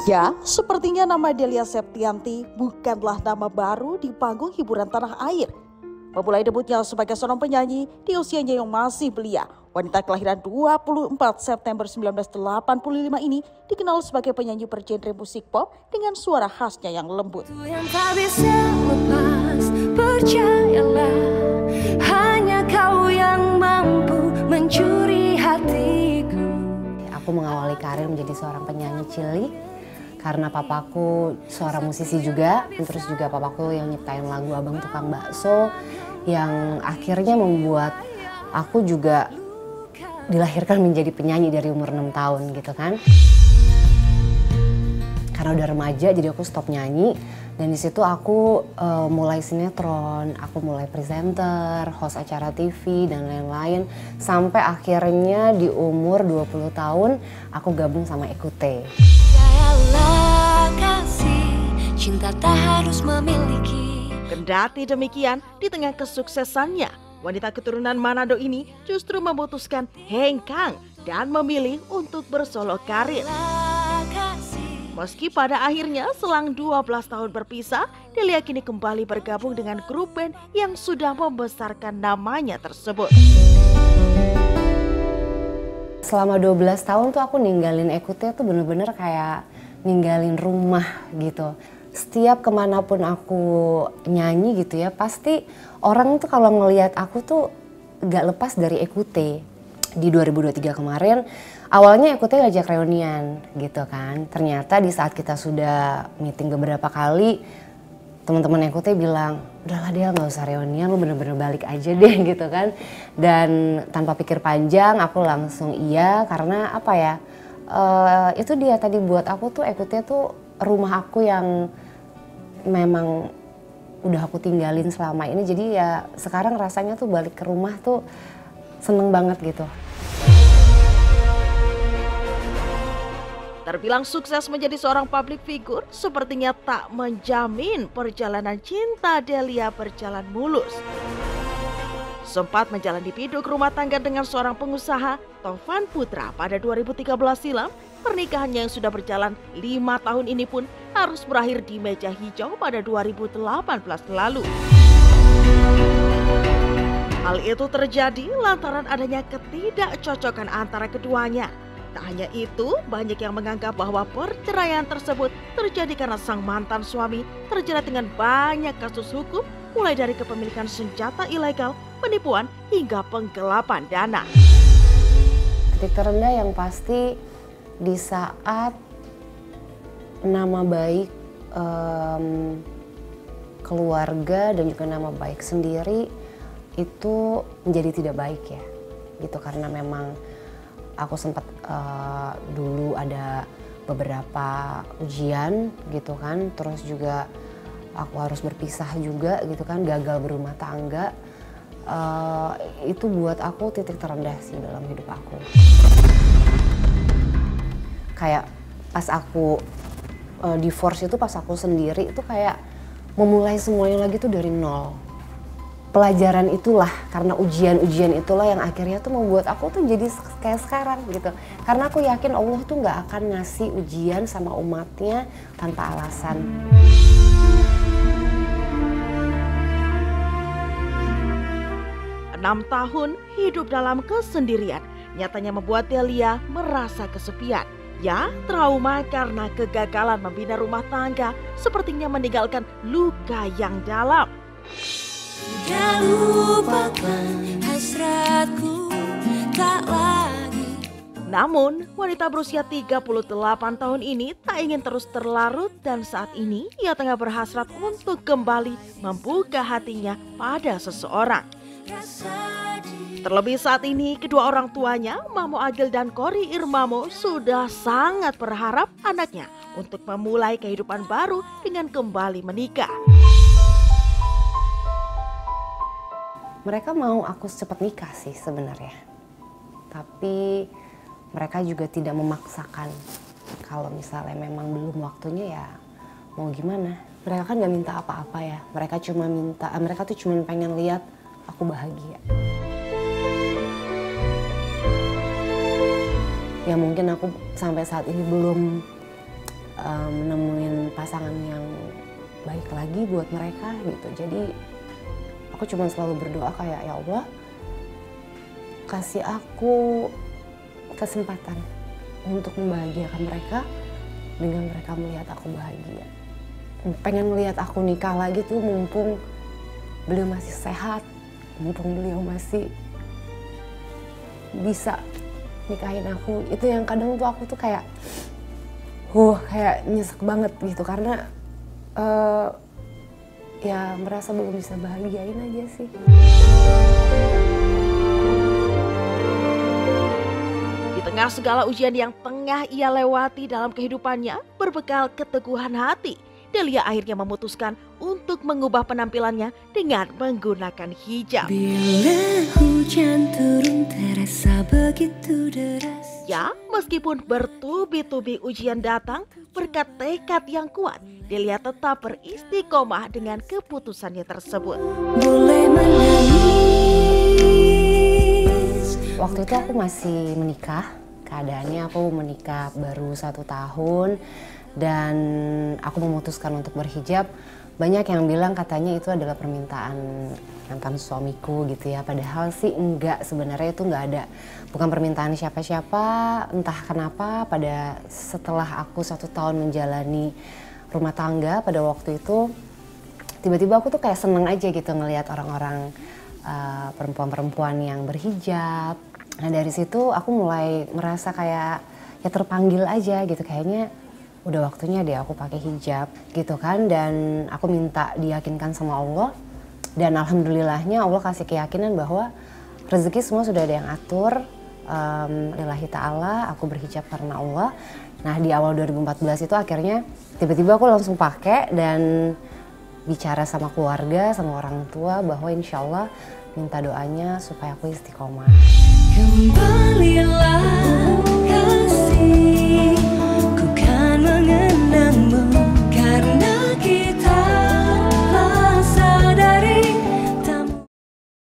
Ya, sepertinya nama Delia Septianti bukanlah nama baru di panggung hiburan tanah air. Memulai debutnya sebagai seorang penyanyi di usianya yang masih belia, wanita kelahiran 24 September 1985 ini dikenal sebagai penyanyi bergenre musik pop dengan suara khasnya yang lembut. Yang tak bisa lepas, percayalah, hanya kau yang mampu mencuri hatiku. Aku mengawali karir menjadi seorang penyanyi cilik karena papaku seorang musisi juga, terus juga papaku yang nyiptain lagu Abang Tukang Bakso yang akhirnya membuat aku juga dilahirkan menjadi penyanyi dari umur 6 tahun gitu kan. Karena udah remaja jadi aku stop nyanyi dan di situ aku mulai sinetron, aku mulai presenter, host acara TV dan lain-lain sampai akhirnya di umur 20 tahun aku gabung sama Ekute. Cinta tak harus memiliki. Kendati demikian, di tengah kesuksesannya, wanita keturunan Manado ini justru memutuskan hengkang dan memilih untuk bersolo karir. Meski pada akhirnya selang 12 tahun berpisah, Delia kini kembali bergabung dengan grup band yang sudah membesarkan namanya tersebut. Selama 12 tahun tuh aku ninggalin Ekute tuh bener-bener kayak ninggalin rumah gitu. Setiap kemanapun aku nyanyi gitu ya, pasti orang tuh kalau ngelihat aku tuh gak lepas dari Ekute. Di 2023 kemarin, awalnya Ekute ngajak reunian gitu kan. Ternyata di saat kita sudah meeting beberapa kali, teman-teman Ekute bilang, udahlah Del gak usah reunian, lu bener-bener balik aja deh gitu kan. Dan tanpa pikir panjang aku langsung iya karena apa ya, itu dia tadi buat aku tuh Ekute tuh rumah aku yang memang udah aku tinggalin selama ini. Jadi ya sekarang rasanya tuh balik ke rumah tuh seneng banget gitu. Terbilang sukses menjadi seorang public figure, sepertinya tak menjamin perjalanan cinta Delia berjalan mulus. Sempat menjalani biduk rumah tangga dengan seorang pengusaha, Tovan Putra, pada 2013 silam, pernikahannya yang sudah berjalan 5 tahun ini pun harus berakhir di meja hijau pada 2018 lalu. Hal itu terjadi lantaran adanya ketidakcocokan antara keduanya. Tak hanya itu, banyak yang menganggap bahwa perceraian tersebut terjadi karena sang mantan suami terjerat dengan banyak kasus hukum, mulai dari kepemilikan senjata ilegal, penipuan, hingga penggelapan dana. Titik terendah yang pasti di saat nama baik keluarga dan juga nama baik sendiri itu menjadi tidak baik ya gitu, karena memang aku sempat dulu ada beberapa ujian gitu kan, terus juga aku harus berpisah juga gitu kan, gagal berumah tangga. Itu buat aku titik terendah sih dalam hidup aku. Kayak pas aku divorce itu, pas aku sendiri itu kayak memulai semuanya lagi tuh dari nol. Pelajaran itulah, karena ujian-ujian itulah yang akhirnya tuh membuat aku tuh jadi kayak sekarang gitu. Karena aku yakin Allah tuh gak akan ngasih ujian sama umatnya tanpa alasan. Enam tahun hidup dalam kesendirian nyatanya membuat Delia merasa kesepian. Ya, trauma karena kegagalan membina rumah tangga sepertinya meninggalkan luka yang dalam. Sudah lupakan hasratku tak lagi. Namun, wanita berusia 38 tahun ini tak ingin terus terlarut dan saat ini ia tengah berhasrat untuk kembali membuka hatinya pada seseorang. Terlebih saat ini, kedua orang tuanya, Mamo Agil dan Kori Irmamo, sudah sangat berharap anaknya untuk memulai kehidupan baru dengan kembali menikah. Mereka mau aku cepat nikah sih sebenarnya, tapi mereka juga tidak memaksakan. Kalau misalnya memang belum waktunya ya mau gimana. Mereka kan gak minta apa-apa ya, mereka tuh cuma pengen lihat aku bahagia. Ya mungkin aku sampai saat ini belum nemuin pasangan yang baik lagi buat mereka gitu. Jadi aku cuma selalu berdoa kayak, ya Allah kasih aku kesempatan untuk membahagiakan mereka dengan mereka melihat aku bahagia. Pengen melihat aku nikah lagi tuh mumpung beliau masih sehat, mumpung beliau masih bisa nikahin aku. Itu yang kadang tuh aku tuh kayak kayak nyesek banget gitu, karena ya merasa belum bisa bahagiain aja sih. Di tengah segala ujian yang tengah ia lewati dalam kehidupannya, berbekal keteguhan hati, Delia akhirnya memutuskan untuk mengubah penampilannya dengan menggunakan hijab. Bila hujan turun terasa begitu deras. Ya, meskipun bertubi-tubi ujian datang, berkat tekad yang kuat, Delia tetap beristiqomah dengan keputusannya tersebut. Boleh menangis. Waktu itu aku masih menikah, keadaannya aku menikah baru 1 tahun dan aku memutuskan untuk berhijab. Banyak yang bilang katanya itu adalah permintaan mantan suamiku gitu ya, padahal sih enggak, sebenarnya itu enggak ada, bukan permintaan siapa-siapa. Entah kenapa setelah aku 1 tahun menjalani rumah tangga pada waktu itu, tiba-tiba aku tuh kayak seneng aja gitu ngelihat orang-orang perempuan-perempuan yang berhijab. Nah dari situ aku mulai merasa kayak ya terpanggil aja gitu, kayaknya udah waktunya deh aku pakai hijab gitu kan. Dan aku minta diyakinkan sama Allah, dan alhamdulillahnya Allah kasih keyakinan bahwa rezeki semua sudah ada yang atur. Lillahi ta'ala, aku berhijab karena Allah. Nah di awal 2014 itu akhirnya tiba-tiba aku langsung pakai dan bicara sama keluarga, sama orang tua bahwa insya Allah minta doanya supaya aku istiqomah. Kembalilah kasih.